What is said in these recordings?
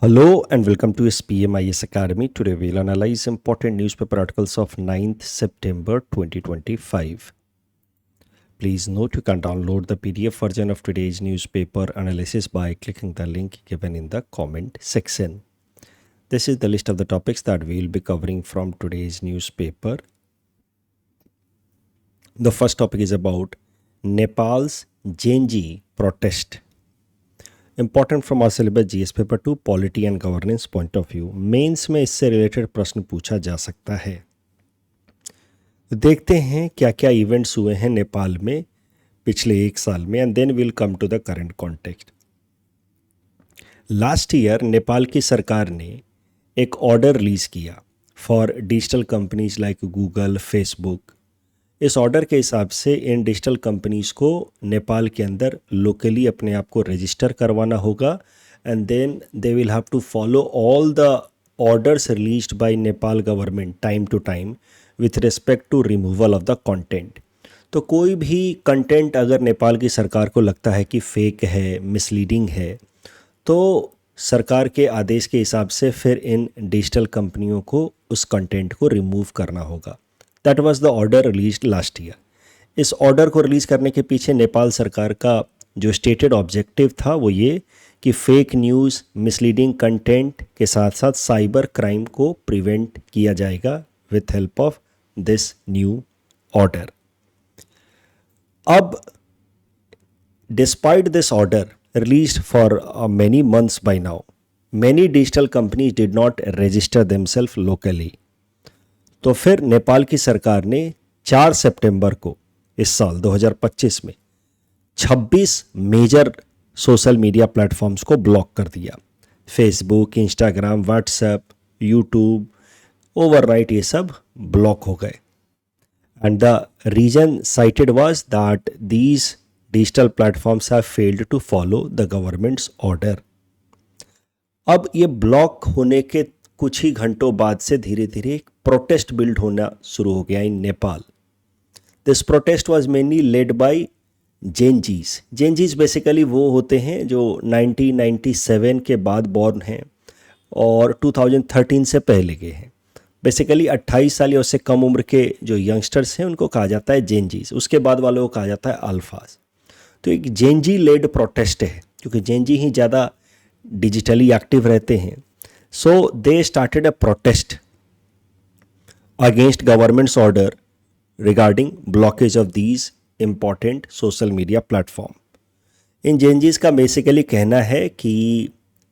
Hello and welcome to SPMIS Academy. Today we'll analyze important newspaper articles of 9th September 2025. Please note you can download the PDF version of today's newspaper analysis by clicking the link given in the comment section. This is the list of the topics that we'll be covering from today's newspaper. The first topic is about Nepal's Genji protest. Important from our syllabus GS paper 2 polity and governance point of view mains में इससे related प्रश्न पूछा जा सकता है। देखते हैं क्या क्या इवेंट्स हुए हैं नेपाल में पिछले एक साल में and then will come to the current context. Last year Nepal की सरकार ने एक ऑर्डर रिलीज किया for digital companies like Google, Facebook. इस ऑर्डर के हिसाब से इन डिजिटल कंपनीज़ को नेपाल के अंदर लोकली अपने आप को रजिस्टर करवाना होगा and then they will have to follow all the orders released by Nepal government time to time with respect to removal of the content. तो कोई भी कंटेंट अगर नेपाल की सरकार को लगता है कि फेक है, मिसलीडिंग है, तो सरकार के आदेश के हिसाब से फिर इन डिजिटल कंपनियों को उस कंटेंट को रिमूव करना होगा। That was the order released last year. इस ऑर्डर को रिलीज़ करने के पीछे नेपाल सरकार का जो स्टेटेड ऑब्जेक्टिव था वो ये कि फेक न्यूज़, मिसलीडिंग कंटेंट के साथ साथ साइबर क्राइम को प्रिवेंट किया जाएगा with help of this new order. अब despite this order released for many months by now, many digital companies did not register themselves locally. तो फिर नेपाल की सरकार ने 4 सितंबर को इस साल 2025 में 26 मेजर सोशल मीडिया प्लेटफॉर्म्स को ब्लॉक कर दिया। Facebook, Instagram, WhatsApp, YouTube, overnight ये सब ब्लॉक हो गए and the reason cited was that these digital platforms have failed to follow the government's order. अब ये ब्लॉक होने के कुछ ही घंटों बाद से धीरे धीरे एक प्रोटेस्ट बिल्ड होना शुरू हो गया in Nepal. This protest was mainly led by gen Zs. Gen Zs basically वो होते हैं जो 1997 के बाद बॉर्न हैं और 2013 से पहले के हैं। बेसिकली 28 साल या उससे कम उम्र के जो यंगस्टर्स हैं उनको कहा जाता है जेनजीज, उसके बाद वालों को कहा जाता है अल्फाज। तो एक जेनजी लेड प्रोटेस्ट है क्योंकि जेनजी ही ज़्यादा डिजिटली एक्टिव रहते हैं। So they started a protest against government's order regarding blockage of these important social media platform. इन जेनजीज का बेसिकली कहना है कि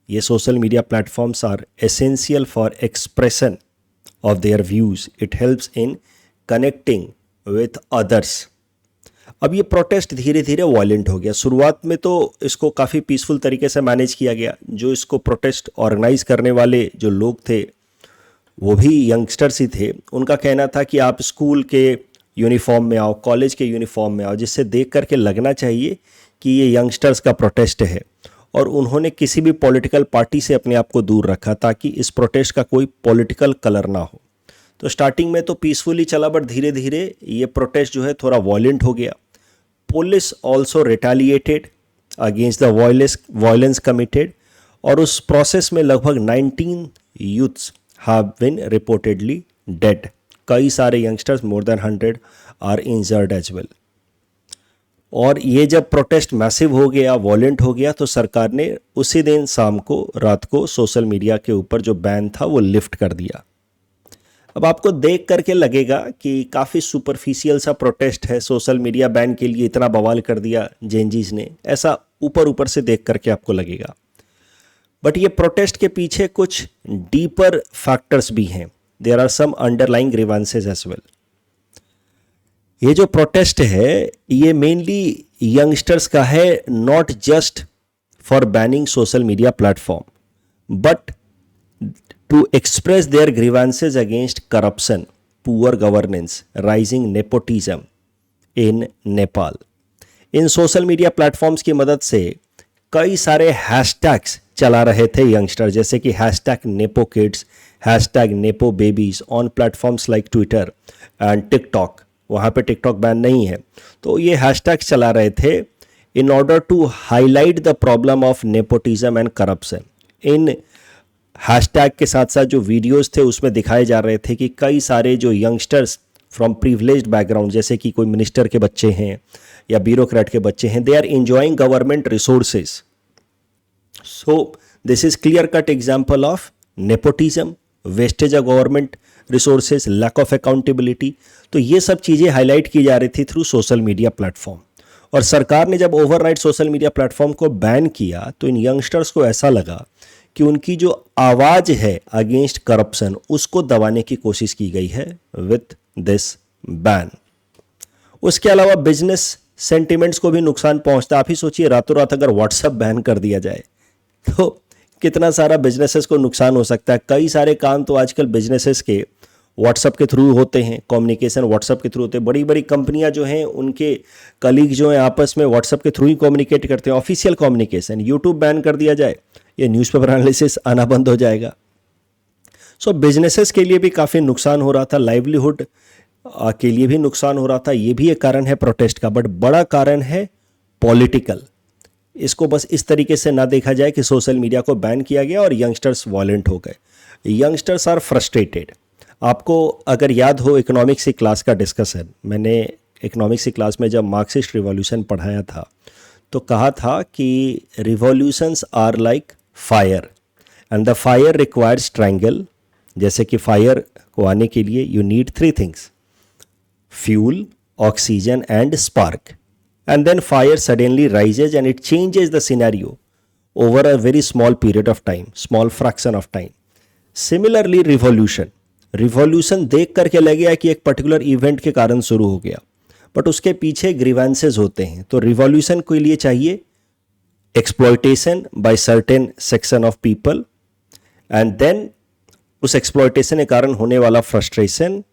ये social media platforms are essential for expression of their views. It helps in connecting with others. अब ये protest धीरे धीरे वायलेंट हो गया। शुरुआत में तो इसको काफ़ी पीसफुल तरीके से मैनेज किया गया। जो इसको प्रोटेस्ट ऑर्गेनाइज करने वाले जो लोग थे वो भी यंगस्टर्स ही थे। उनका कहना था कि आप स्कूल के यूनिफॉर्म में आओ, कॉलेज के यूनिफॉर्म में आओ, जिससे देख करके लगना चाहिए कि ये यंगस्टर्स का प्रोटेस्ट है। और उन्होंने किसी भी पॉलिटिकल पार्टी से अपने आप को दूर रखा ताकि इस प्रोटेस्ट का कोई पॉलिटिकल कलर ना हो। तो स्टार्टिंग में तो पीसफुली चला बट धीरे धीरे ये प्रोटेस्ट जो है थोड़ा वायलेंट हो गया। Police also retaliated against the violence committed और उस प्रोसेस में लगभग 19 youths have been reportedly dead. कई सारे youngsters, more than 100 are injured as well. और ये जब प्रोटेस्ट मैसिव हो गया, वायलेंट हो गया, तो सरकार ने उसी दिन शाम को, रात को सोशल मीडिया के ऊपर जो बैन था वो लिफ्ट कर दिया। अब आपको देख करके लगेगा कि काफ़ी सुपरफिशियल सा प्रोटेस्ट है, सोशल मीडिया बैन के लिए इतना बवाल कर दिया जेनजीज ने, ऐसा ऊपर ऊपर से देख करके आपको लगेगा। बट ये प्रोटेस्ट के पीछे कुछ डीपर फैक्टर्स भी हैं। There are some underlying grievances as well. ये जो प्रोटेस्ट है ये मेनली यंगस्टर्स का है, not just for banning social media platform but to express their grievances against corruption, poor governance, rising nepotism in Nepal. In social media platforms की मदद से कई सारे हैशटैग्स चला रहे थे यंगस्टर, जैसे कि hashtag nepo kids, hashtag nepo babies on platforms like Twitter and TikTok. वहाँ पे टिकटॉक बैन नहीं है, तो ये हैशटैग्स चला रहे थे in order to highlight the problem of nepotism and corruption in hashtag के साथ साथ जो वीडियोस थे उसमें दिखाए जा रहे थे कि कई सारे जो यंगस्टर्स फ्रॉम प्रिविलेज्ड बैकग्राउंड, जैसे कि कोई मिनिस्टर के बच्चे हैं या ब्यूरोक्रेट के बच्चे हैं, they are enjoying government resources. So this is clear cut example of nepotism, wastage of government resources, lack of accountability. तो ये सब चीज़ें हाईलाइट की जा रही थी थ्रू सोशल मीडिया प्लेटफॉर्म. और सरकार ने जब ओवरनाइट सोशल मीडिया प्लेटफॉर्म को बैन किया तो इन यंगस्टर्स को ऐसा लगा कि उनकी जो आवाज़ है अगेंस्ट करप्शन उसको दबाने की कोशिश की गई है विथ दिस बैन. उसके अलावा बिजनेस सेंटिमेंट्स को भी नुकसान पहुंचता. आप ही सोचिए, रातों रात अगर व्हाट्सएप बैन कर दिया जाए तो कितना सारा बिजनेसेस को नुकसान हो सकता है. कई सारे काम तो आजकल बिजनेसेस के व्हाट्सएप के थ्रू होते हैं, कम्युनिकेशन व्हाट्सएप के थ्रू होते हैं. बड़ी बड़ी कंपनियां जो हैं उनके कलीग जो हैं आपस में व्हाट्सएप के थ्रू ही कम्युनिकेट करते हैं, ऑफिशियल कम्युनिकेशन. यूट्यूब बैन कर दिया जाए, ये न्यूज़पेपर एनालिसिस आना बंद हो जाएगा. सो बिजनेसेस के लिए भी काफ़ी नुकसान हो रहा था, लाइवलीहुड के लिए भी नुकसान हो रहा था. ये भी एक कारण है प्रोटेस्ट का, बट बड़ा कारण है पॉलिटिकल. इसको बस इस तरीके से ना देखा जाए कि सोशल मीडिया को बैन किया गया और यंगस्टर्स वॉयलेंट हो गए. Youngsters are frustrated. आपको अगर याद हो इकोनॉमिक्स की क्लास का डिस्कशन, मैंने इकोनॉमिक्स की क्लास में जब मार्क्सिस्ट रिवॉल्यूशन पढ़ाया था तो कहा था कि revolutions are like fire and the fire requires triangle. जैसे कि फायर को आने के लिए you need 3 things: fuel, oxygen and spark. And then fire suddenly rises and it changes the scenario over a very small period of time, small fraction of time. Similarly revolution देख करके लगे कि एक particular event के कारण शुरू हो गया, बट उसके पीछे ग्रीवेंसेस होते हैं. तो रिवॉल्यूशन के लिए चाहिए exploitation by certain section of people, and then उस एक्सप्लॉयटेशन के कारण होने वाला frustration,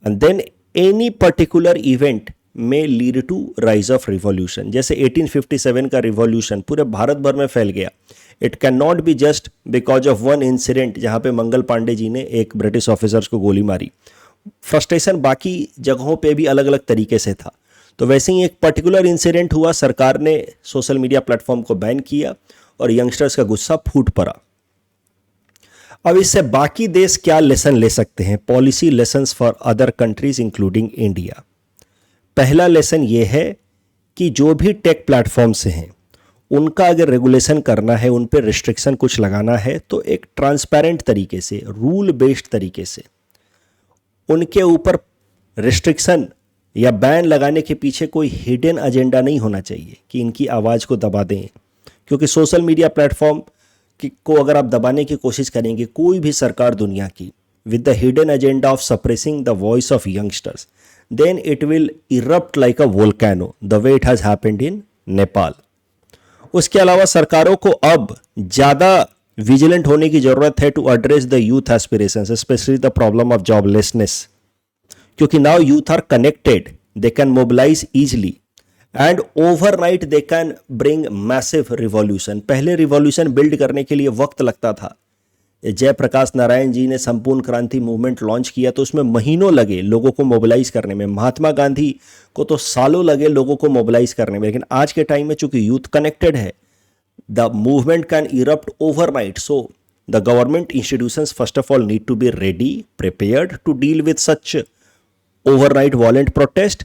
and then any particular event में lead to rise of revolution. जैसे 1857 का रिवॉल्यूशन पूरे भारत भर में फैल गया. It can not be just because of one incident जहां पे मंगल पांडे जी ने एक ब्रिटिश ऑफिसर्स को गोली मारी. फ्रस्ट्रेशन बाकी जगहों पे भी अलग अलग तरीके से था. तो वैसे ही एक पर्टिकुलर इंसिडेंट हुआ, सरकार ने सोशल मीडिया प्लेटफॉर्म को बैन किया और यंगस्टर्स का गुस्सा फूट पड़ा. अब इससे बाकी देश क्या लेसन ले सकते हैं? Policy lessons for other countries including India. पहला लेसन ये है कि जो भी टेक प्लेटफॉर्म से हैं उनका अगर रेगुलेशन करना है, उन पर रिस्ट्रिक्शन कुछ लगाना है तो एक ट्रांसपेरेंट तरीके से, रूल बेस्ड तरीके से उनके ऊपर रिस्ट्रिक्शन या बैन लगाने के पीछे कोई हिडन एजेंडा नहीं होना चाहिए कि इनकी आवाज़ को दबा दें. क्योंकि सोशल मीडिया प्लेटफॉर्म को अगर आप दबाने की कोशिश करेंगे, कोई भी सरकार दुनिया की, with the hidden agenda of suppressing the voice of youngsters, then it will erupt like a volcano the way it has happened in Nepal. उसके अलावा सरकारों को अब ज़्यादा विजिलेंट होने की ज़रूरत है to address the youth aspirations, especially the problem of joblessness. क्योंकि now youth are connected, they can mobilise easily and overnight they can bring massive revolution. पहले रिवॉल्यूशन बिल्ड करने के लिए वक्त लगता था. जयप्रकाश नारायण जी ने संपूर्ण क्रांति मूवमेंट लॉन्च किया तो उसमें महीनों लगे लोगों को मोबिलाइज करने में. महात्मा गांधी को तो सालों लगे लोगों को मोबिलाइज करने में. लेकिन आज के टाइम में चूंकि यूथ कनेक्टेड है, the movement can erupt overnight. So the government institutions first of all need to be ready, prepared to deal with such overnight violent protest.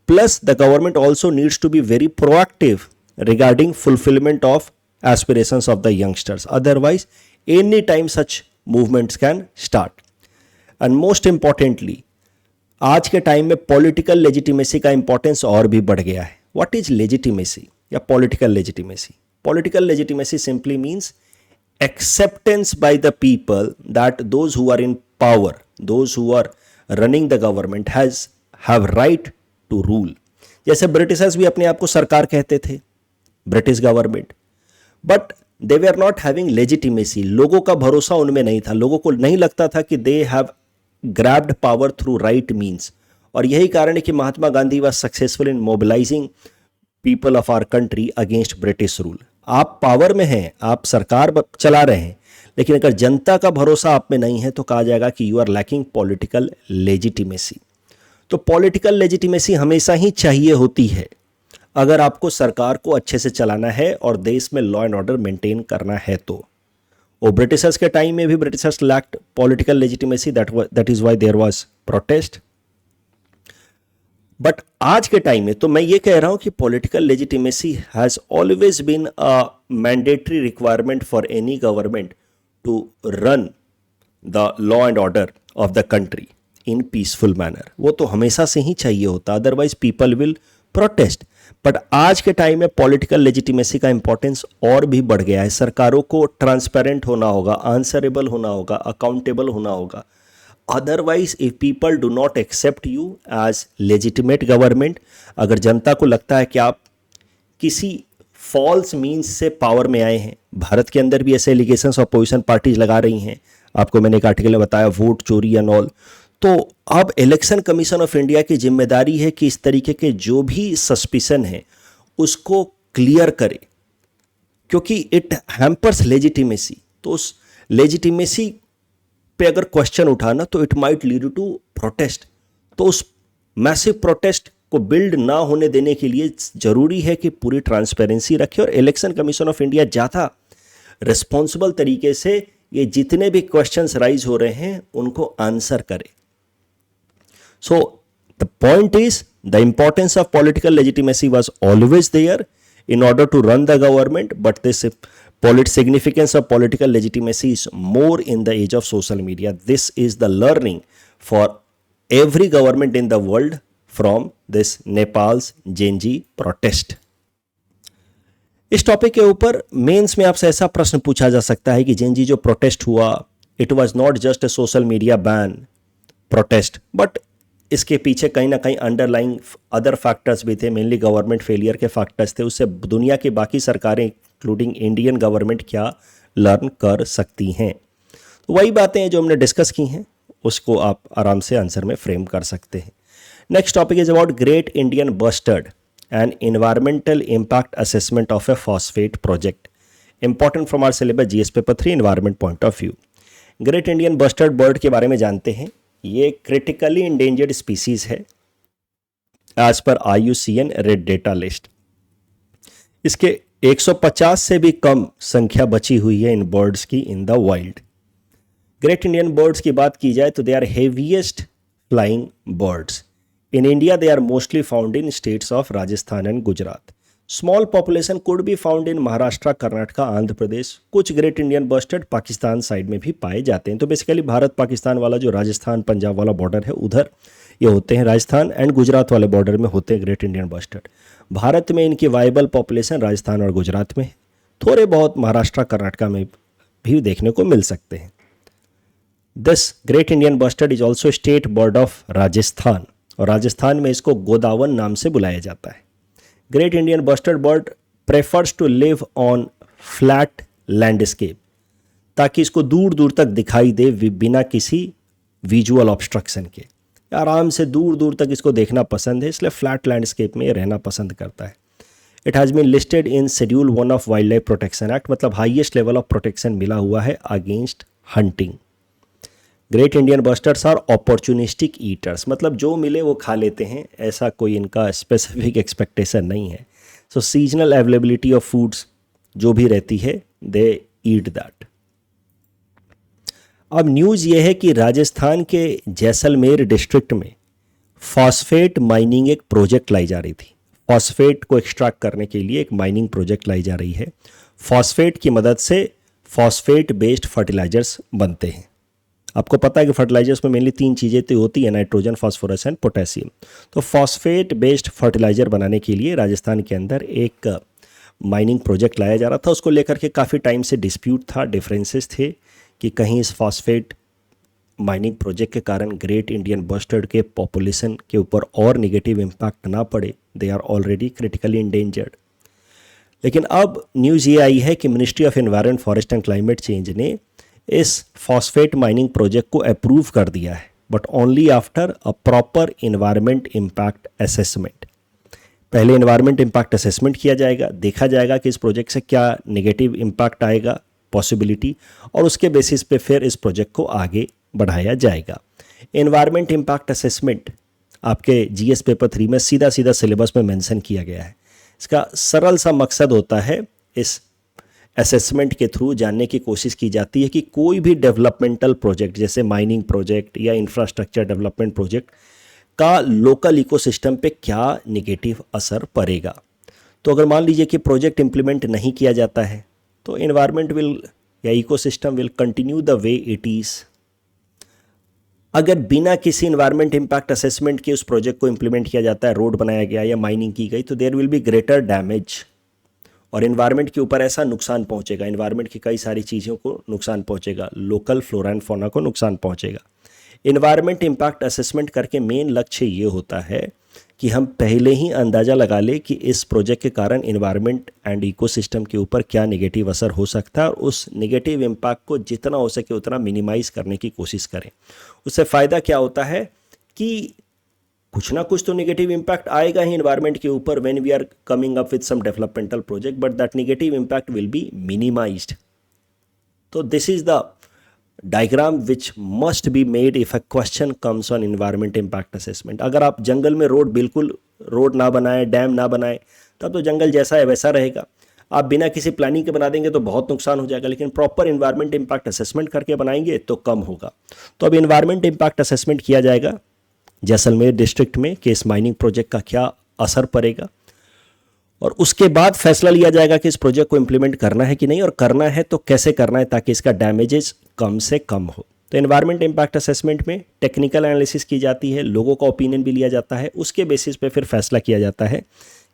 Plus the government also needs to be very proactive regarding fulfillment of aspirations of the youngsters. Otherwise any time such movements can start. And most importantly, आज के time में political legitimacy का importance और भी बढ़ गया है. What is legitimacy या political legitimacy? Political legitimacy simply means acceptance by the people that those who are in power, those who are running the government have right to rule. जैसे Britishers भी अपने आप को सरकार कहते थे, British government, but they were not having legitimacy. लोगों का भरोसा उनमें नहीं था. लोगों को नहीं लगता था कि they have grabbed power through right means. और यही कारण है कि Mahatma Gandhi was successful in mobilising people of our country against British rule. आप पावर में हैं, आप सरकार चला रहे हैं, लेकिन अगर जनता का भरोसा आप में नहीं है तो कहा जाएगा कि you are lacking political legitimacy. तो पॉलिटिकल लेजिटिमेसी हमेशा ही चाहिए होती है अगर आपको सरकार को अच्छे से चलाना है और देश में लॉ एंड ऑर्डर मेंटेन करना है. तो और ब्रिटिशर्स के टाइम में भी Britishers lacked political legitimacy, that is why there was protest. But आज के टाइम में तो मैं ये कह रहा हूं कि political legitimacy has always been a mandatory requirement for any government to run the law and order of the country in peaceful manner. वो तो हमेशा से ही चाहिए होता, otherwise people will protest. But आज के टाइम में पॉलिटिकल लेजिटिमेसी का इंपॉर्टेंस और भी बढ़ गया है। सरकारों को ट्रांसपेरेंट होना होगा, आंसरेबल होना होगा, अकाउंटेबल होना होगा। Otherwise if people do not accept you as legitimate government, अगर जनता को लगता है कि आप किसी फॉल्स मीन्स से पावर में आए हैं, भारत के अंदर भी ऐसे एलिगेशंस अपोजिशन पार्टीज लगा रही हैं, आपको मैंने एक आर्टिकल में बताया वोट चोरी एंड ऑल। तो अब इलेक्शन कमीशन ऑफ इंडिया की जिम्मेदारी है कि इस तरीके के जो भी सस्पिशन है उसको क्लियर करे, क्योंकि इट हैम्पर्स लेजिटिमेसी। तो उस लेजिटिमेसी पे अगर क्वेश्चन उठाना तो it might lead to protest. तो उस मैसिव प्रोटेस्ट को बिल्ड ना होने देने के लिए जरूरी है कि पूरी ट्रांसपेरेंसी रखे और इलेक्शन कमीशन ऑफ इंडिया ज़्यादा रिस्पॉन्सिबल तरीके से ये जितने भी क्वेश्चंस राइज हो रहे हैं उनको आंसर करे। So the point is the importance of political legitimacy was always there in order to run the government, but this significance of political legitimacy is more in the age of social media. This is the learning for every government in the world from this Nepal's Gen Z protest. इस topic के ऊपर mains में आपसे ऐसा प्रश्न पूछा जा सकता है कि जेन जी जो प्रोटेस्ट हुआ, it was not just a social media ban protest, but इसके पीछे कहीं ना कहीं अंडरलाइंग अदर फैक्टर्स भी थे, मेनली गवर्नमेंट फेलियर के फैक्टर्स थे। उससे दुनिया की बाकी सरकारें इंक्लूडिंग इंडियन गवर्नमेंट क्या लर्न कर सकती हैं। तो वही बातें हैं जो हमने डिस्कस की हैं, उसको आप आराम से आंसर में फ्रेम कर सकते हैं। Next topic is about great Indian bustard and environmental impact assessment of a phosphate project, important from our syllabus GS paper 3 environment point of view. Great Indian bustard bird के बारे में जानते हैं। ये क्रिटिकली इंडेंजर्ड स्पीसीज है as per IUCN red data list. इसके 150 से भी कम संख्या बची हुई है इन बर्ड्स की in the wild. Great Indian birds की बात की जाए तो they are heaviest flying birds in India. They are mostly found in states of Rajasthan and Gujarat. Small population could be found in Maharashtra, Karnataka, Andhra Pradesh. कुछ great Indian bustard Pakistan side में भी पाए जाते हैं। तो बेसिकली भारत पाकिस्तान वाला जो राजस्थान पंजाब वाला बॉर्डर है उधर ये होते हैं, राजस्थान एंड गुजरात वाले बॉर्डर में होते हैं ग्रेट इंडियन बस्टर्ड। भारत में इनकी वाइबल पॉपुलेशन राजस्थान और गुजरात में, थोड़े बहुत महाराष्ट्र कर्नाटका में भी देखने को मिल सकते हैं। This great Indian bustard is also state bird of Rajasthan, और राजस्थान में इसको गोदावन नाम से बुलाया जाता है। Great Indian bustard bird prefers to live on flat landscape, ताकि इसको दूर दूर तक दिखाई दे बिना किसी विजुअल ऑब्स्ट्रक्शन के। आराम से दूर दूर तक इसको देखना पसंद है, इसलिए फ्लैट लैंडस्केप में रहना पसंद करता है। It has been listed in schedule 1 of wildlife protection act, मतलब हाईएस्ट लेवल ऑफ प्रोटेक्शन मिला हुआ है against hunting. Great Indian bustards are opportunistic eaters, मतलब जो मिले वो खा लेते हैं, ऐसा कोई इनका स्पेसिफिक एक्सपेक्टेशन नहीं है। सो सीजनल अवेलेबिलिटी ऑफ फूड्स जो भी रहती है दे ईट दैट। अब न्यूज़ ये है कि राजस्थान के जैसलमेर डिस्ट्रिक्ट में फॉस्फेट माइनिंग एक प्रोजेक्ट लाई जा रही थी। फॉस्फेट को एक्सट्रैक्ट करने के लिए एक माइनिंग प्रोजेक्ट लाई जा रही है। फॉस्फेट की मदद से फॉस्फेट बेस्ड फर्टिलाइजर्स बनते हैं। आपको पता है कि फर्टिलाइजर्स में मेनली 3 चीज़ें तो होती है, नाइट्रोजन, फास्फोरस एंड पोटेशियम। तो फॉस्फेट बेस्ड फर्टिलाइजर बनाने के लिए राजस्थान के अंदर एक माइनिंग प्रोजेक्ट लाया जा रहा था। उसको लेकर के काफ़ी टाइम से डिस्प्यूट था, डिफरेंसेस थे कि कहीं इस फॉस्फेट माइनिंग प्रोजेक्ट के कारण ग्रेट इंडियन बस्टर्ड के पॉपुलेशन के ऊपर और निगेटिव इम्पैक्ट ना पड़े। They are already critically endangered. लेकिन अब न्यूज़ ये आई है कि ministry of environment, forest and climate change ने इस फॉस्फेट माइनिंग प्रोजेक्ट को अप्रूव कर दिया है, but only after a proper environment impact assessment. पहले इन्वायरमेंट इम्पैक्ट असेसमेंट किया जाएगा, देखा जाएगा कि इस प्रोजेक्ट से क्या नेगेटिव इम्पैक्ट आएगा, पॉसिबिलिटी, और उसके बेसिस पे फिर इस प्रोजेक्ट को आगे बढ़ाया जाएगा। इन्वायरमेंट इम्पैक्ट असेसमेंट आपके जीएस पेपर 3 में सीधा सीधा सिलेबस में मेंशन किया गया है। इसका सरल सा मकसद होता है इस असेसमेंट के थ्रू जानने की कोशिश की जाती है कि कोई भी डेवलपमेंटल प्रोजेक्ट जैसे माइनिंग प्रोजेक्ट या इंफ्रास्ट्रक्चर डेवलपमेंट प्रोजेक्ट का लोकल इकोसिस्टम पे क्या नेगेटिव असर पड़ेगा। तो अगर मान लीजिए कि प्रोजेक्ट इम्प्लीमेंट नहीं किया जाता है तो एनवायरनमेंट विल या ecosystem will continue the way it is. अगर बिना किसी इन्वायरमेंट इम्पैक्ट असेसमेंट के उस प्रोजेक्ट को इम्प्लीमेंट किया जाता है, रोड बनाया गया या माइनिंग की गई, तो there will be greater damage और इन्वायरमेंट के ऊपर ऐसा नुकसान पहुंचेगा, इन्वायरमेंट की कई सारी चीज़ों को नुकसान पहुंचेगा, लोकल फ्लोरा एंड फौना को नुकसान पहुंचेगा। इन्वायरमेंट इम्पैक्ट असेसमेंट करके मेन लक्ष्य ये होता है कि हम पहले ही अंदाज़ा लगा ले कि इस प्रोजेक्ट के कारण इन्वायरमेंट एंड इकोसिस्टम के ऊपर क्या नेगेटिव असर हो सकता है और उस नेगेटिव इम्पैक्ट को जितना हो सके उतना मिनिमाइज़ करने की कोशिश करें। उससे फ़ायदा क्या होता है कि कुछ ना कुछ तो नेगेटिव इम्पैक्ट आएगा ही इन्वायरमेंट के ऊपर when we are coming up with some developmental project, but that negative impact will be minimised. तो this is the diagram which must be made if a question comes on environment impact assessment. अगर आप जंगल में बिल्कुल road ना बनाए, dam ना बनाए, तब तो जंगल जैसा है वैसा रहेगा। आप बिना किसी प्लानिंग के बना देंगे तो बहुत नुकसान हो जाएगा, लेकिन प्रॉपर इन्वायरमेंट इम्पैक्ट असेसमेंट करके बनाएंगे तो कम होगा। तो अब इन्वायरमेंट इम्पैक्ट असेसमेंट किया जाएगा जैसलमेर डिस्ट्रिक्ट में कि इस माइनिंग प्रोजेक्ट का क्या असर पड़ेगा, और उसके बाद फैसला लिया जाएगा कि इस प्रोजेक्ट को इम्प्लीमेंट करना है कि नहीं, और करना है तो कैसे करना है ताकि इसका डैमेजेस कम से कम हो। तो एनवायरमेंट इम्पैक्ट असेसमेंट में टेक्निकल एनालिसिस की जाती है, लोगों का ओपिनियन भी लिया जाता है, उसके बेसिस पे फिर फैसला किया जाता है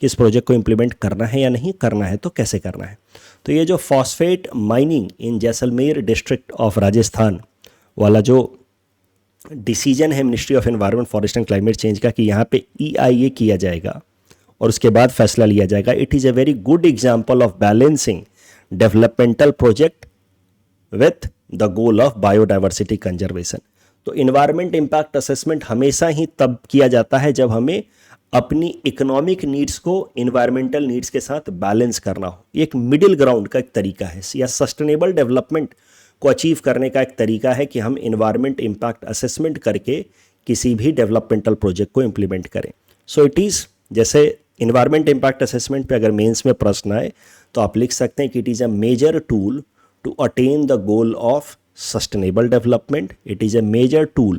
कि इस प्रोजेक्ट को इम्प्लीमेंट करना है या नहीं, करना है तो कैसे करना है। तो ये जो phosphate mining in Jaisalmer district of Rajasthan वाला जो डिसीजन है ministry of environment, forest and climate change का कि यहाँ पे EIA किया जाएगा और उसके बाद फैसला लिया जाएगा, it is a very good example of balancing developmental project with the goal of biodiversity conservation. तो इन्वायरमेंट इम्पैक्ट असेसमेंट हमेशा ही तब किया जाता है जब हमें अपनी इकोनॉमिक नीड्स को इन्वायरमेंटल नीड्स के साथ बैलेंस करना हो। एक मिडिल ग्राउंड का एक तरीका है, या सस्टेनेबल डेवलपमेंट को अचीव करने का एक तरीका है कि हम इन्वायरमेंट इम्पैक्ट असेसमेंट करके किसी भी डेवलपमेंटल प्रोजेक्ट को इम्प्लीमेंट करें। सो इट इज़, जैसे इन्वायरमेंट इम्पैक्ट असेसमेंट पे अगर मेंस में प्रश्न आए तो आप लिख सकते हैं कि it is a major tool to attain the goal of sustainable development. It is a major tool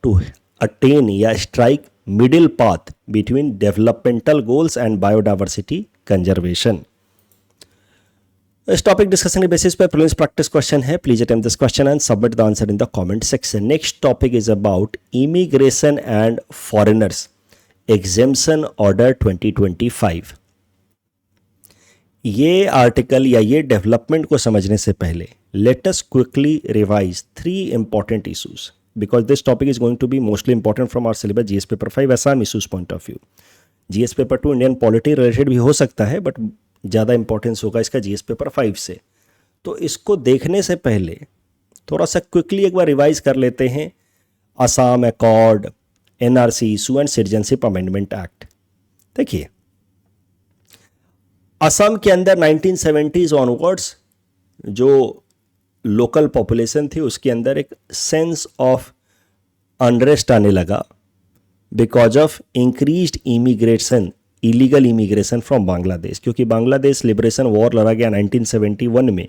to attain या strike middle path between developmental goals and biodiversity conservation. इस टॉपिक डिस्कशन के बेसिस पे prelims practice question है, please attempt this question and submit the answer in the comment section. Next topic is about immigration and foreigners exemption order 2025। ये article या ये development को समझने से पहले let us quickly revise 3 important issues, because this topic is going to be mostly important from our syllabus GS paper 5 Assam issues point of view. GS paper 2 Indian polity related भी हो सकता है, बट ज़्यादा importance होगा इसका GS paper 5 से। तो इसको देखने से पहले थोड़ा सा क्विकली एक बार रिवाइज कर लेते हैं Assam accord, NRC issue and citizenship amendment act. देखिए, असम के अंदर 1970s ऑनवर्ड्स जो लोकल पॉपुलेशन थी उसके अंदर एक सेंस ऑफ अनरेस्ट आने लगा because of increased immigration, illegal immigration from Bangladesh, क्योंकि बांग्लादेश लिबरेशन वॉर लड़ा गया 1971 में।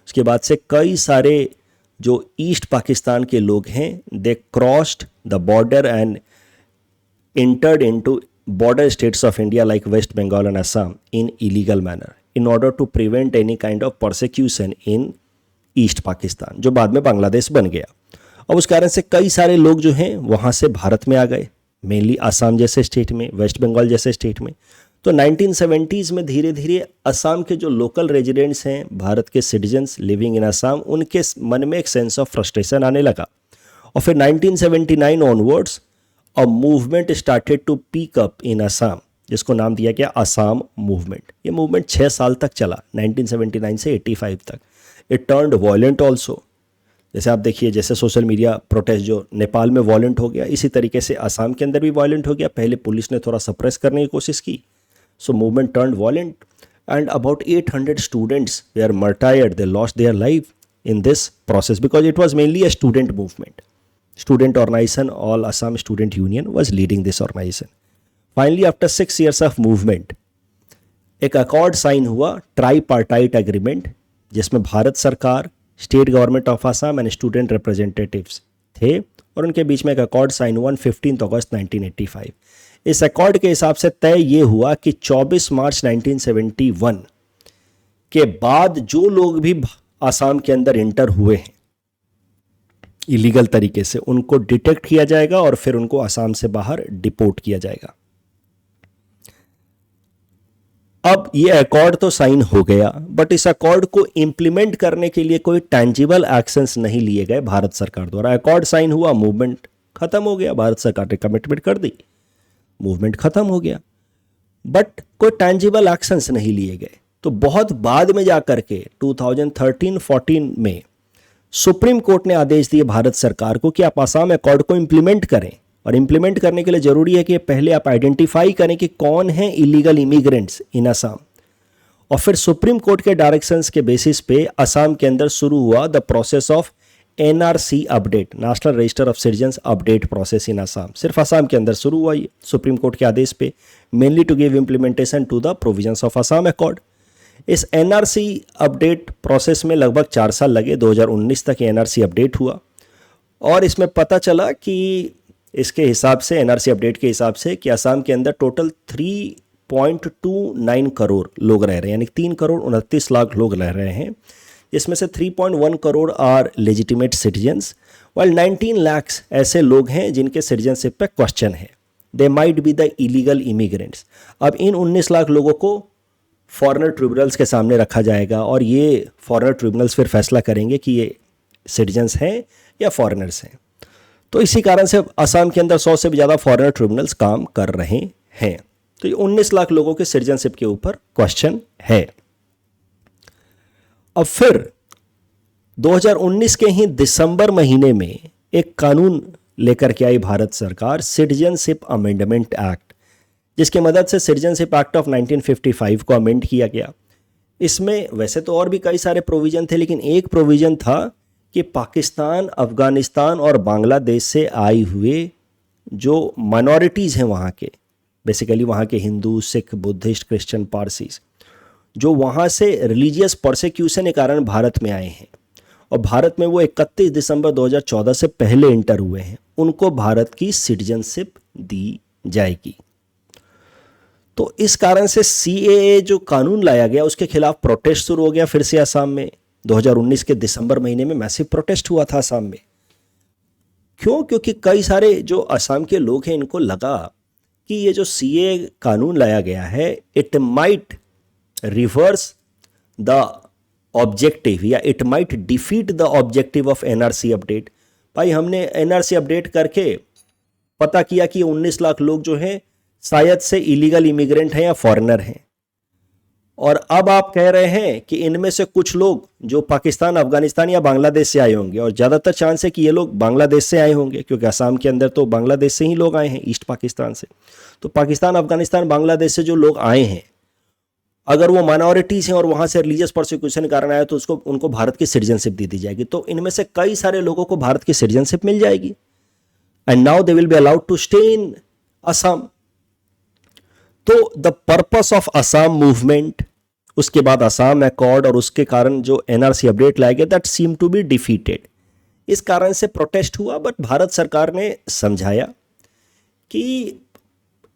उसके बाद से कई सारे जो ईस्ट पाकिस्तान के लोग हैं they crossed the border and entered into border states of India like West Bengal and Assam in illegal manner in order to prevent any kind of persecution in East Pakistan, जो बाद में बांग्लादेश बन गया। और उस कारण से कई सारे लोग जो हैं वहाँ से भारत में आ गए, मेनली असम जैसे स्टेट में, वेस्ट बंगाल जैसे स्टेट में। तो 1970s में धीरे धीरे असम के जो लोकल रेजिडेंट्स हैं, भारत के सिटीजन्स लिविंग इन असम, उनके मन में एक सेंस ऑफ फ्रस्ट्रेशन आने लगा। और फिर 1979 onwards a movement started to peak up in Assam, जिसको नाम दिया गया असम मूवमेंट। ये मूवमेंट 6 साल तक चला, 1979 से 85 तक। It turned violent also. जैसे आप देखिए, जैसे सोशल मीडिया प्रोटेस्ट जो नेपाल में वॉयलेंट हो गया, इसी तरीके से असम के अंदर भी वॉयलेंट हो गया। पहले पुलिस ने थोड़ा सप्रेस करने की कोशिश की, so movement turned violent and about 800 students were martyred, they lost their life in this process because it was mainly a student movement. Student organization, all Assam Student Union was leading this organization. Finally, after 6 years of movement, एक accord sign हुआ, tripartite agreement जिसमें भारत सरकार, state government of Assam and student representatives थे, और उनके बीच में एक accord sign हुआ 15 अगस्त 1985। इस अकॉर्ड के हिसाब से तय ये हुआ कि 24 मार्च 1971 के बाद जो लोग भी आसाम के अंदर इंटर हुए हैं इलीगल तरीके से, उनको डिटेक्ट किया जाएगा और फिर उनको आसाम से बाहर डिपोर्ट किया जाएगा। अब ये अकॉर्ड तो साइन हो गया, बट इस अकॉर्ड को इंप्लीमेंट करने के लिए कोई टैंजिबल एक्शंस नहीं लिए गए भारत सरकार द्वारा। अकॉर्ड साइन हुआ, मूवमेंट खत्म हो गया, भारत सरकार ने कमिटमेंट कर दी, मूवमेंट खत्म हो गया, बट कोई टैंजिबल एक्शंस नहीं लिए गए। तो बहुत बाद में जाकर के 2013-14 में सुप्रीम कोर्ट ने आदेश दिए भारत सरकार को कि आप आसाम अकॉर्ड को इंप्लीमेंट करें, और इंप्लीमेंट करने के लिए जरूरी है कि पहले आप आइडेंटिफाई करें कि कौन है इलीगल इमिग्रेंट्स इन असम, और फिर सुप्रीम कोर्ट के डायरेक्शंस के बेसिस पे असम के अंदर शुरू हुआ the process of NRC update, national register of citizens update process in Assam. सिर्फ असम के अंदर शुरू हुआ ये सुप्रीम कोर्ट के आदेश पे, mainly to give implementation to the provisions of Assam accord. इस एनआरसी अपडेट प्रोसेस में लगभग 4 साल लगे, 2019 तक एनआरसी अपडेट हुआ, और इसमें पता चला कि इसके हिसाब से, एनआरसी अपडेट के हिसाब से, कि असम के अंदर टोटल 3.29 करोड़ लोग रह रहे हैं, यानी 3 करोड़ 29 लाख लोग रह रहे हैं, जिसमें से 3.1 crore are legitimate citizens, while 19 lakh ऐसे लोग हैं जिनके सिटीजनशिप पे क्वेश्चन है, they might be the illegal immigrants. अब इन 19 लाख लोगों को फॉरेनर ट्रिब्यूनल्स के सामने रखा जाएगा, और ये फॉरेनर ट्रिब्यूनल्स फिर फैसला करेंगे कि ये सिटीजन्स हैं या फॉरेनर्स हैं। तो इसी कारण से असम के अंदर 100 से भी ज़्यादा फॉरेनर ट्रिब्यूनल्स काम कर रहे हैं। तो ये 19 लाख लोगों के सिटीजनशिप के ऊपर क्वेश्चन है। अब फिर 2019 के ही दिसंबर महीने में एक कानून लेकर के आई भारत सरकार, सिटीजनशिप अमेंडमेंट एक्ट, जिसकी मदद से सिटीजनशिप एक्ट ऑफ 1955 को अमेंड किया गया। इसमें वैसे तो और भी कई सारे प्रोविजन थे, लेकिन एक प्रोविजन था कि पाकिस्तान, अफगानिस्तान और बांग्लादेश से आए हुए जो माइनॉरिटीज़ हैं वहाँ के, बेसिकली वहाँ के Hindu, Sikh, Buddhist, Christian, Parsis, जो वहाँ से रिलीजियस परसिक्यूशन के कारण भारत में आए हैं और भारत में वो 31 दिसंबर 2014 से पहले इंटर हुए हैं, उनको भारत की सिटीजनशिप दी जाएगी। तो इस कारण से सीएए जो कानून लाया गया उसके खिलाफ प्रोटेस्ट शुरू हो गया फिर से असम में। 2019 के दिसंबर महीने में मैसिव प्रोटेस्ट हुआ था असम में। क्यों? क्योंकि कई सारे जो असम के लोग हैं इनको लगा कि ये जो सीएए कानून लाया गया है, it might reverse the objective या it might defeat the objective of NRC update. भाई हमने एनआरसी अपडेट करके पता किया कि 19 लाख लोग जो हैं शायद से इलीगल इमिग्रेंट हैं या फॉरेनर हैं, और अब आप कह रहे हैं कि इनमें से कुछ लोग जो पाकिस्तान, अफगानिस्तान या बांग्लादेश से आए होंगे, और ज़्यादातर चांस है कि ये लोग बांग्लादेश से आए होंगे क्योंकि असम के अंदर तो बांग्लादेश से ही लोग आए हैं, ईस्ट पाकिस्तान से। तो पाकिस्तान, अफगानिस्तान, बांग्लादेश से जो लोग आए हैं, अगर वो माइनॉरिटीज़ हैं और वहाँ से रिलीजियस प्रोसिक्यूशन के कारण आए तो उनको भारत की सिटीजनशिप दी जाएगी। तो इनमें से कई सारे लोगों को भारत की सिटीजनशिप मिल जाएगी, and now they will be allowed to stay in Assam. तो the purpose of Assam movement, उसके बाद असम अकॉर्ड और उसके कारण जो एनआरसी अपडेट लाया गया, that seem to be defeated. इस कारण से प्रोटेस्ट हुआ, बट भारत सरकार ने समझाया कि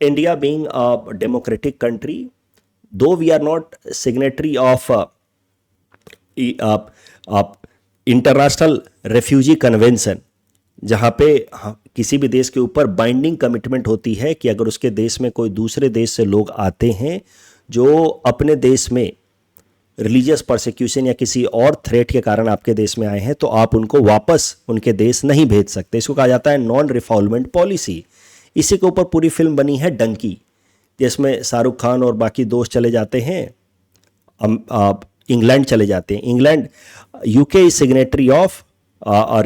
India being a democratic country, though we are not signatory of international refugee convention, जहाँ पे किसी भी देश के ऊपर बाइंडिंग कमिटमेंट होती है कि अगर उसके देश में कोई दूसरे देश से लोग आते हैं जो अपने देश में रिलीजियस परसिक्यूशन या किसी और थ्रेट के कारण आपके देश में आए हैं, तो आप उनको वापस उनके देश नहीं भेज सकते। इसको कहा जाता है नॉन रिफॉल्वमेंट पॉलिसी। इसी के ऊपर पूरी फिल्म बनी है डंकी, जिसमें शाहरुख खान और बाकी दोस्त चले जाते हैं, इंग्लैंड चले जाते हैं। England, UK is signatory of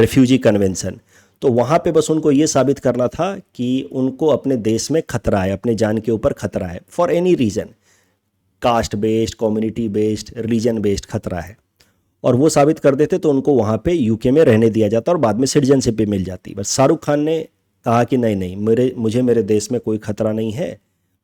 refugee convention. तो वहाँ पे बस उनको ये साबित करना था कि उनको अपने देश में खतरा है, अपने जान के ऊपर खतरा है, for any reason, caste based, community based, religion based खतरा है, और वो साबित कर देते तो उनको वहाँ पे यूके में रहने दिया जाता और बाद में सिटीजनशिप भी मिल जाती। बस शाहरुख खान ने कहा कि नहीं, मुझे मेरे देश में कोई खतरा नहीं है,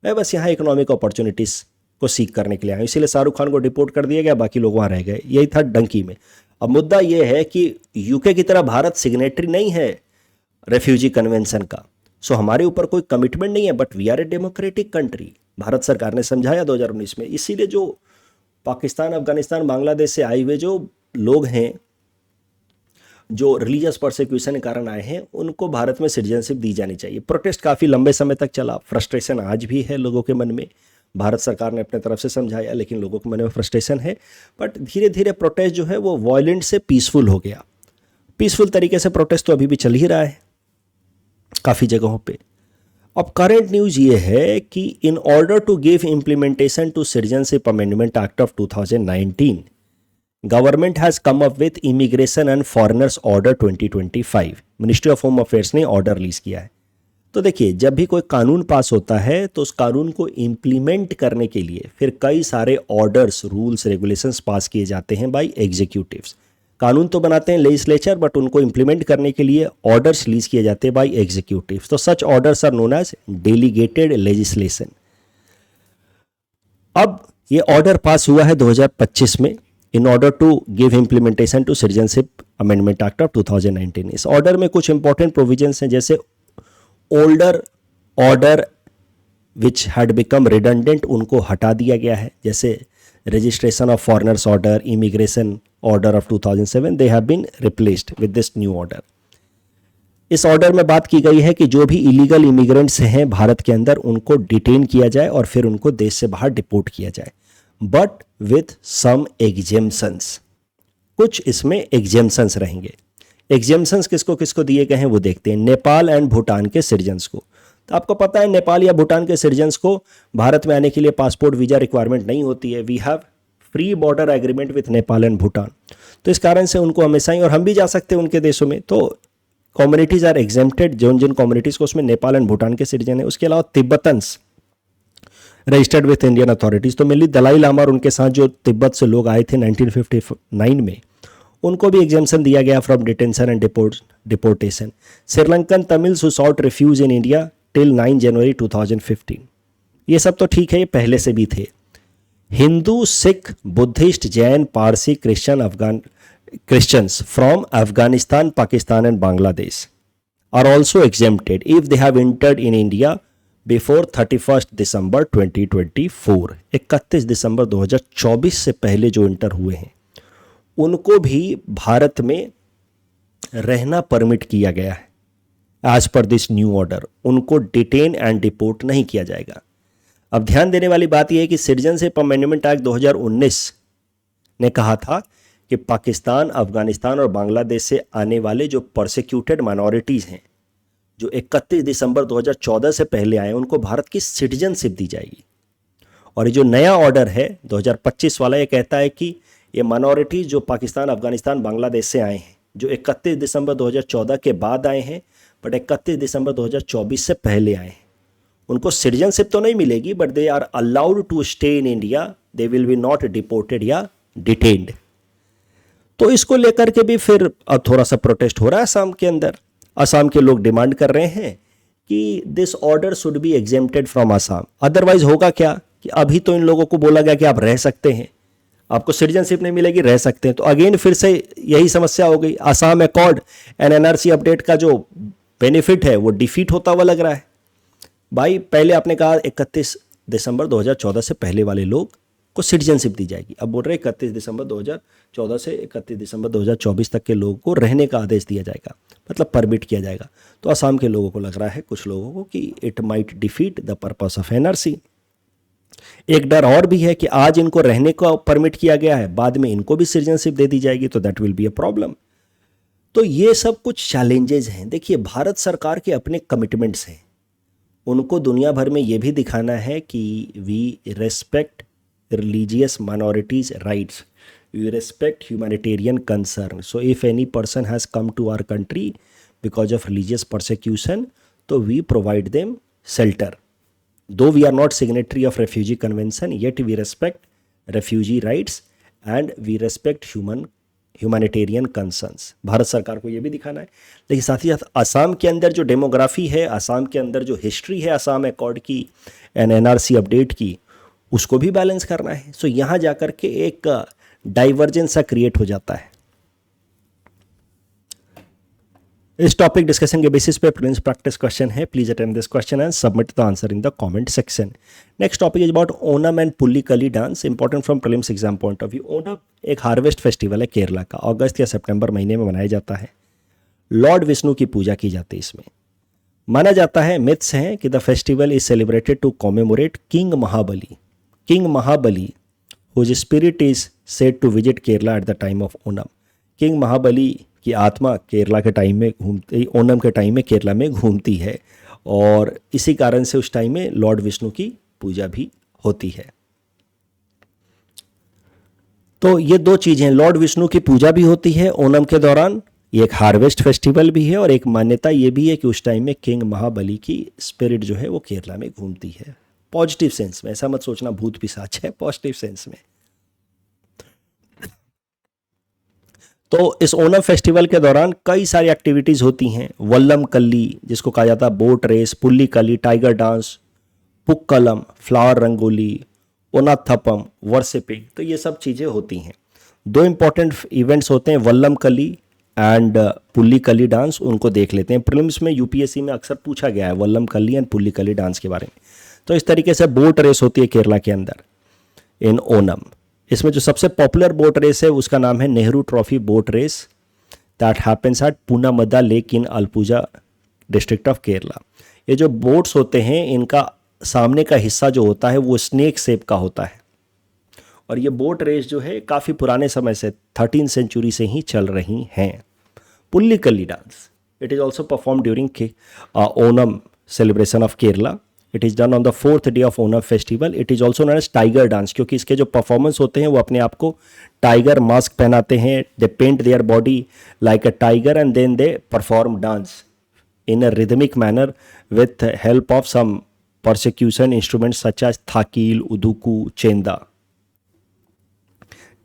मैं बस यहाँ इकोनॉमिक अपॉर्चुनिटीज़ को सीख करने के लिए आए, इसीलिए शाहरुख खान को डिपोर्ट कर दिया गया, बाकी लोग वहाँ रह गए। यही था डंकी में। अब मुद्दा ये है कि यूके की तरह भारत सिग्नेटरी नहीं है रेफ्यूजी कन्वेंशन का, सो हमारे ऊपर कोई कमिटमेंट नहीं है, but we are a democratic country, Bharat सरकार ने समझाया 2019 में। इसीलिए जो पाकिस्तान, अफगानिस्तान, बांग्लादेश से आए हुए जो लोग हैं, जो रिलीजियस परसिक्यूशन के कारण आए हैं, उनको भारत में सिटीजनशिप दी जानी चाहिए। प्रोटेस्ट काफ़ी लंबे समय तक चला, फ्रस्ट्रेशन आज भी है लोगों के मन में, भारत सरकार ने अपने तरफ से समझाया, लेकिन लोगों के मन में फ्रस्ट्रेशन है। बट धीरे धीरे प्रोटेस्ट जो है वो वायलेंट से पीसफुल हो गया। पीसफुल तरीके से प्रोटेस्ट तो अभी भी चल ही रहा है काफ़ी जगहों पे। अब करंट न्यूज़ ये है कि in order to give implementation to citizenship amendment act of 2019, government has come up with immigration and foreigners order 2025। Ministry of home affairs ने ऑर्डर रिलीज किया है। तो देखिए, जब भी कोई कानून पास होता है तो उस कानून को इम्प्लीमेंट करने के लिए फिर कई सारे ऑर्डर्स, रूल्स, रेगुलेशंस पास किए जाते हैं बाय एग्जीक्यूटिव्स। कानून तो बनाते हैं लेजिस्लेचर, बट उनको इम्प्लीमेंट करने के लिए ऑर्डर्स रिलीज किए जाते हैं बाय एग्जीक्यूटिव्स। तो such orders are known as delegated legislation. अब ये ऑर्डर पास हुआ है 2025 में, in order to give implementation to citizenship amendment act of 2019। इस ऑर्डर में कुछ इंपॉर्टेंट प्रोविजंस हैं, जैसे older order which had become redundant उनको हटा दिया गया है, जैसे registration of foreigners order, immigration order of 2007, they have been replaced with this new order. इस ऑर्डर में बात की गई है कि जो भी इलीगल इमिग्रेंट्स हैं भारत के अंदर, उनको डिटेन किया जाए और फिर उनको देश से बाहर डिपोर्ट किया जाए, बट विथ सम एग्जेम्पशंस। कुछ इसमें एग्जेम्पशंस रहेंगे। एग्जेम्पशंस किसको किसको दिए गए हैं वो देखते हैं। नेपाल एंड भूटान के सिटीजन्स को, तो आपको पता है नेपाल या भूटान के सिटीजन्स को भारत में आने के लिए पासपोर्ट वीजा रिक्वायरमेंट नहीं होती है। We have free border agreement with Nepal and Bhutan, तो इस कारण से उनको हमेशा ही, और हम भी जा सकते हैं उनके देशों में। तो कम्युनिटीज़ आर एग्जेम्प्टेड, जिन जिन कम्युनिटीज़ को, उसमें नेपाल एंड भूटान के सिटीजन है। उसके अलावा Tibetans registered with Indian authorities, तो मेनली दलाई लामा और उनके साथ जो तिब्बत से लोग आए थे 1959 में, उनको भी एग्जेम्पशन दिया गया from detention and deportation. Sri Lankan Tamils who short refuge in India till 9 जनवरी 2015, ये सब तो ठीक है, ये पहले से भी थे। Hindu, Sikh, Buddhist, Jain, Parsi, Christians from Afghanistan, Pakistan and Bangladesh are also exempted if they have entered in India before 31 दिसंबर 2024। 31 दिसंबर 2024 से पहले जो इंटर हुए हैं उनको भी भारत में रहना परमिट किया गया है। As per this new order उनको डिटेन एंड डिपोर्ट नहीं किया जाएगा। अब ध्यान देने वाली बात यह है कि सिटीजनशिप अमेंडमेंट एक्ट 2019 ने कहा था कि पाकिस्तान, अफगानिस्तान और बांग्लादेश से आने वाले जो परसिक्यूटेड माइनॉरिटीज़ हैं, जो 31 दिसंबर 2014 से पहले आए, उनको भारत की सिटीजनशिप दी जाएगी। और ये जो नया ऑर्डर है 2025 वाला, ये कहता है कि ये माइनॉरिटीज़ जो पाकिस्तान, अफगानिस्तान, बांग्लादेश से आए हैं, जो 31 दिसंबर 2014 के बाद आए हैं बट 31 दिसंबर 2024 से पहले आए हैं, उनको सिटीजनशिप तो नहीं मिलेगी, but they are allowed to stay in India, they will be not deported या डिटेन्ड। तो इसको लेकर के भी फिर अब थोड़ा सा प्रोटेस्ट हो रहा है असम के अंदर। असम के लोग डिमांड कर रहे हैं कि this order should be exempted from Assam. Otherwise होगा क्या कि अभी तो इन लोगों को बोला गया कि आप रह सकते हैं, आपको सिटीजनशिप नहीं मिलेगी, रह सकते हैं, तो अगेन फिर से यही समस्या हो गई। Assam accord and NRC update का जो बेनिफिट है वो डिफीट होता हुआ लग रहा है। भाई पहले आपने कहा 31 दिसंबर 2014 से पहले वाले लोग को सिटीजनशिप दी जाएगी, अब बोल रहे 31 दिसंबर 2014 से 31 दिसंबर 2024 तक के लोगों को रहने का आदेश दिया जाएगा, मतलब परमिट किया जाएगा। तो असम के लोगों को लग रहा है, कुछ लोगों को, कि it might defeat the purpose of NRC. एक डर और भी है कि आज इनको रहने का परमिट किया गया है, बाद में इनको भी सिटीजनशिप दे दी जाएगी, तो that will be a problem. तो ये सब कुछ चैलेंजेस हैं। देखिए, भारत सरकार के अपने कमिटमेंट्स हैं, उनको दुनिया भर में ये भी दिखाना है कि we respect religious minorities rights, we respect humanitarian concern, so if any person has come to our country because of religious persecution, so we provide them shelter. Though we are not signatory of refugee convention, yet we respect refugee rights and we respect humanitarian concerns. Bharat सरकार को ये भी दिखाना है। लेकिन साथ ही साथ असम के अंदर जो डेमोग्राफी है, असम के अंदर जो हिस्ट्री है असम अकॉर्ड की एंड एनआरसी अपडेट की, उसको भी बैलेंस करना है। सो यहाँ जाकर के एक डाइवर्जेंस सा क्रिएट हो जाता है। इस टॉपिक डिस्कशन के बेसिस पे प्रिलिम्स प्रैक्टिस क्वेश्चन है। Please attempt this question and submit the answer in the comment section. Next topic is about Onam and Pulikali dance, important from prelims exam point of view. Onam एक harvest festival है केरला का, अगस्त या सितंबर महीने में मनाया जाता है। लॉर्ड विष्णु की पूजा की जाती है इसमें। माना जाता है, मिथ्स हैं कि the festival is celebrated to commemorate king Mahabali. King Mahabali whose spirit is said to visit Kerala at the time of Onam. King Mahabali की आत्मा केरला के टाइम में घूमती, ओनम के टाइम में केरला में घूमती है, और इसी कारण से उस टाइम में लॉर्ड विष्णु की पूजा भी होती है। तो ये दो चीजें, लॉर्ड विष्णु की पूजा भी होती है ओनम के दौरान, ये एक हार्वेस्ट फेस्टिवल भी है, और एक मान्यता ये भी है कि उस टाइम में किंग महाबली की स्पिरिट जो है वो केरला में घूमती है। पॉजिटिव सेंस में, ऐसा मत सोचना भूत पिशाच है, पॉजिटिव सेंस में। तो इस ओनम फेस्टिवल के दौरान कई सारी एक्टिविटीज़ होती हैं। वल्लम कल्ली जिसको कहा जाता है boat race, Pulikali tiger dance, Pookalam flower rangoli, Onathappan worshipping, तो ये सब चीज़ें होती हैं। दो इम्पॉर्टेंट इवेंट्स होते हैं, वल्लम कली एंड पुल्लिकली डांस, उनको देख लेते हैं। प्रीलिम्स में यूपीएससी में अक्सर पूछा गया है वल्लम कली एंड पुल्लिकली डांस के बारे में। तो इस तरीके से बोट रेस होती है केरला के अंदर इन ओनम। इसमें जो सबसे पॉपुलर बोट रेस है उसका नाम है Nehru trophy boat race, that happens at Punnamada lake in Alappuzha district of Kerala. ये जो बोट्स होते हैं इनका सामने का हिस्सा जो होता है वो स्नेक शेप का होता है, और ये बोट रेस जो है काफ़ी पुराने समय से 13th सेंचुरी से ही चल रही हैं। Pulikali dance, it is also perform during Onam celebration of Kerala. It is done on the 4th day of Onam festival. It is also known as tiger dance, क्योंकि इसके जो परफॉर्मेंस होते हैं वो अपने आप को टाइगर मास्क पहनाते हैं। They paint their body like a tiger and then they perform dance in a rhythmic manner with help of some percussion instrument such as thakil, udukku, chenda.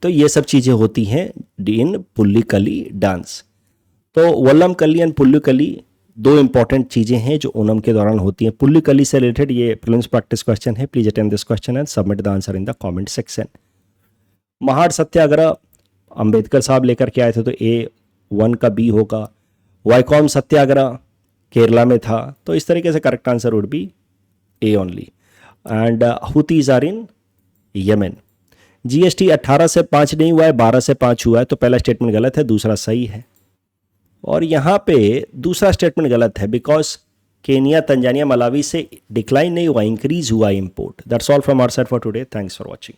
तो ये सब चीज़ें होती हैं इन पुल्लिकली डांस। तो वल्लम कली एंड पुल्लिकली दो इंपॉर्टेंट चीज़ें हैं जो ओनम के दौरान होती हैं। पुल्लिकली से रिलेटेड ये प्रीलिम्स प्रैक्टिस क्वेश्चन है। Please attempt this question and submit the answer in the comment section. Mahad Satyagraha Ambedkar साहब लेकर के आए थे, तो A1 का B होगा। वाइकॉम सत्याग्रह केरला में था, तो इस तरीके से correct answer would be A only. And Houthis are in Yemen. GST 18 से 5 नहीं हुआ है, 12 से 5 हुआ है, तो पहला स्टेटमेंट गलत है, दूसरा सही है। और यहाँ पे दूसरा स्टेटमेंट गलत है, बिकॉज केनिया, तंजानिया, मलावी से डिक्लाइन नहीं हुआ, इंक्रीज हुआ import. That's all from our side for today. Thanks for watching.